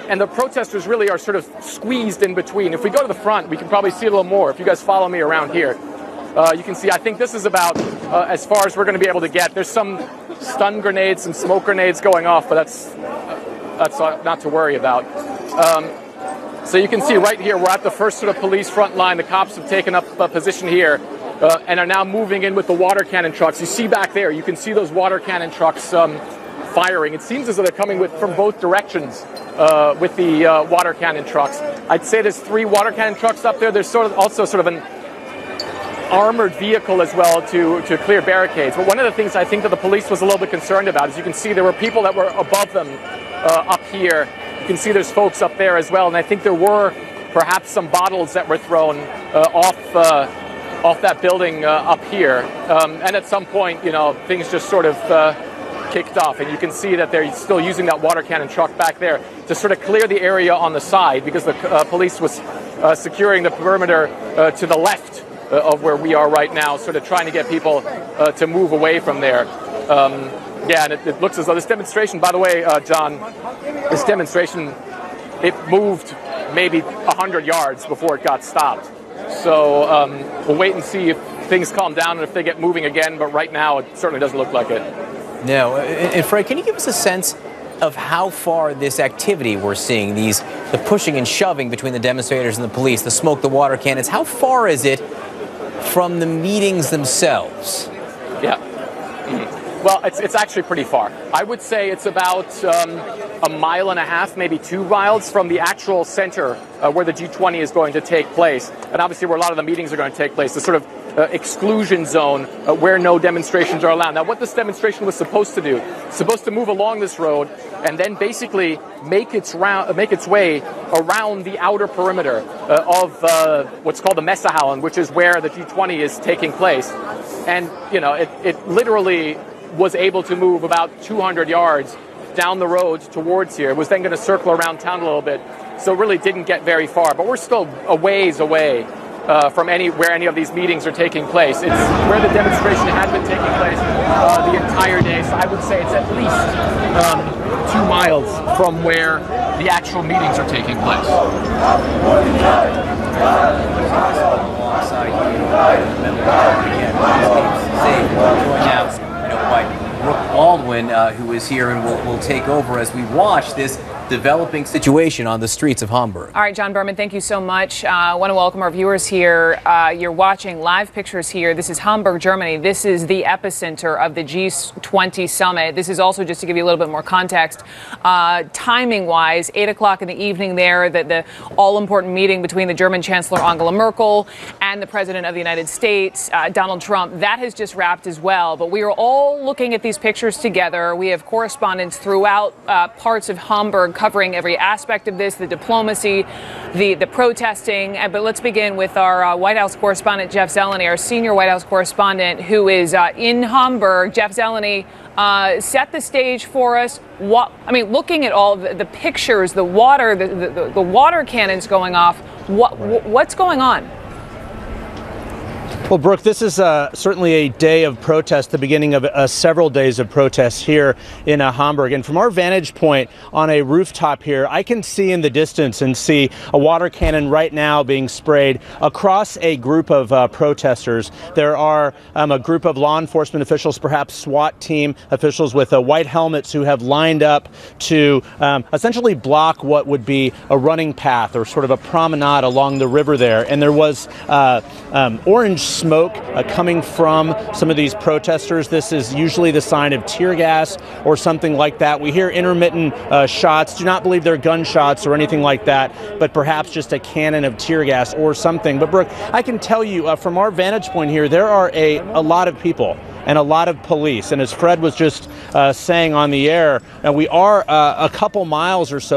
And the protesters really are sort of squeezed in between. If we go to the front, we can probably see a little more. If you guys follow me around here, you can see, I think this is about as far as we're going to be able to get. There's some stun grenades and smoke grenades going off, but that's not to worry about. So you can see right here, we're at the first sort of police front line. The cops have taken up a position here and are now moving in with the water cannon trucks. You see back there, you can see those water cannon trucks firing. It seems as though they're coming from both directions with the water cannon trucks. I'd say there's 3 water cannon trucks up there. There's also sort of an armored vehicle as well to clear barricades. But one of the things I think that the police was a little bit concerned about is you can see there were people that were above them up here. You can see there's folks up there as well. And I think there were perhaps some bottles that were thrown off that building up here. And at some point, you know, things just sort of kicked off, and you can see that they're still using that water cannon truck back there to sort of clear the area on the side, because the police was securing the perimeter to the left of where we are right now, sort of trying to get people to move away from there. Yeah, and it looks as though this demonstration, by the way, John, this demonstration, it moved maybe 100 yards before it got stopped. So we'll wait and see if things calm down and if they get moving again, but right now it certainly doesn't look like it. No. And Fred, can you give us a sense of how far this activity we're seeing, the pushing and shoving between the demonstrators and the police, the smoke, the water cannons, how far is it from the meetings themselves? Yeah. Well, it's actually pretty far. I would say it's about 1.5 miles, maybe 2 miles from the actual center where the G20 is going to take place. And obviously where a lot of the meetings are going to take place, the sort of exclusion zone where no demonstrations are allowed. Now, what this demonstration was supposed to do, supposed to move along this road and then basically make its way around the outer perimeter of what's called the Messehallen, which is where the G20 is taking place. And, you know, it literally was able to move about 200 yards down the road towards here. It was then going to circle around town a little bit, so it really didn't get very far. But we're still a ways away from where any of these meetings are taking place. It's where the demonstration had been taking place the entire day, so I would say it's at least 2 miles from where the actual meetings are taking place. Brooke Baldwin, who is here and will take over as we watch this developing situation on the streets of Hamburg. All right, John Berman, thank you so much. I want to welcome our viewers here. You're watching live pictures here. This is Hamburg, Germany. This is the epicenter of the G20 summit. This is also, just to give you a little bit more context, timing-wise, 8 o'clock in the evening there, the all-important meeting between the German Chancellor Angela Merkel and the President of the United States, Donald Trump. That has just wrapped as well. But we are all looking at these pictures together. We have correspondents throughout parts of Hamburg covering every aspect of this, the diplomacy, the protesting. But let's begin with our White House correspondent, Jeff Zeleny, our senior White House correspondent, who is in Hamburg. Jeff Zeleny, set the stage for us. Looking at all the pictures, the water cannons going off, what's going on? Well, Brooke, this is certainly a day of protest, the beginning of several days of protests here in Hamburg. And from our vantage point on a rooftop here, I can see in the distance and see a water cannon right now being sprayed across a group of protesters. There are a group of law enforcement officials, perhaps SWAT team officials with white helmets, who have lined up to essentially block what would be a running path or sort of a promenade along the river there. And there was orange smoke coming from some of these protesters. This is usually the sign of tear gas or something like that. We hear intermittent shots. Do not believe they're gunshots or anything like that, but perhaps just a cannon of tear gas or something. But Brooke, I can tell you from our vantage point here, there are a lot of people and a lot of police. And as Fred was just saying on the air, we are a couple miles or so